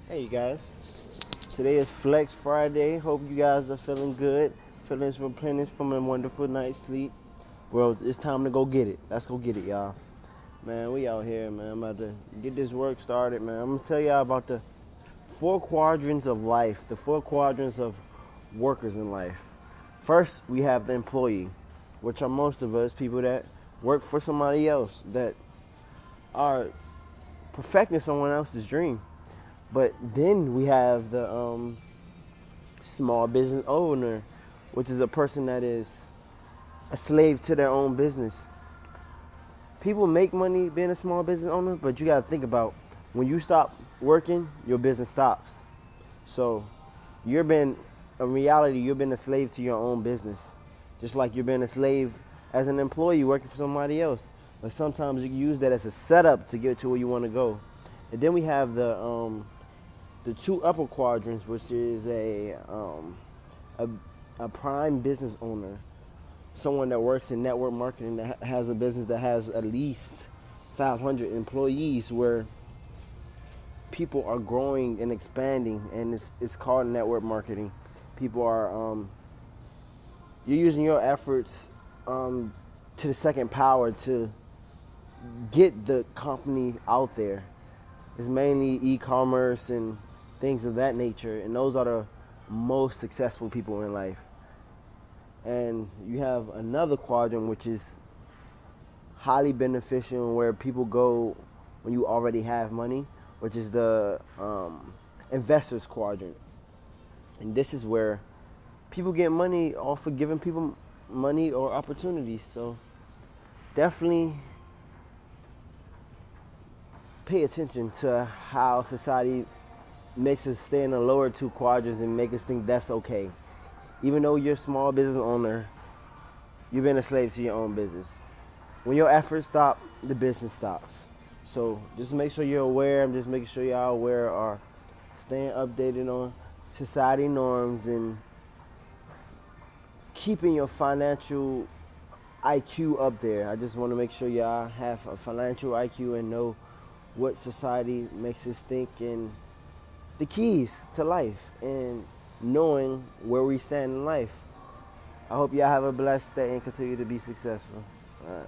Hey you guys, today is Flex Friday. Hope you guys are feeling good, feeling replenished from a wonderful night's sleep. Well, it's time to go get it. Let's go get it, y'all. Man, we out here, man. I'm about to get this work started, man. I'm gonna tell y'all about the four quadrants of life, the four quadrants of workers in life. First, we have the employee, which are most of us people that work for somebody else, that are perfecting someone else's dream. But then we have the small business owner, which is a person that is a slave to their own business. People make money being a small business owner, but you got to think about when you stop working, your business stops. So you're been, in reality, you've been a slave to your own business. Just like you've been a slave as an employee working for somebody else. But sometimes you can use that as a setup to get to where you want to go. And then we have the two upper quadrants, which is a, a prime business owner, someone that works in network marketing that has a business that has at least 500 employees, where people are growing and expanding, and it's called network marketing. People are you're using your efforts to the second power to get the company out there. It's mainly e-commerce and things of that nature, and those are the most successful people in life. And you have another quadrant which is highly beneficial, where people go when you already have money, which is the investors quadrant. And this is where people get money off of giving people money or opportunities. So definitely pay attention to how society makes us stay in the lower two quadrants and make us think that's okay. Even though you're a small business owner, you've been a slave to your own business. When your efforts stop, the business stops. So just make sure you're aware. I'm just making sure y'all aware, are staying updated on society norms and keeping your financial IQ up there. I just want to make sure y'all have a financial IQ and know what society makes us think, and the keys to life, and knowing where we stand in life. I hope y'all have a blessed day and continue to be successful. All right.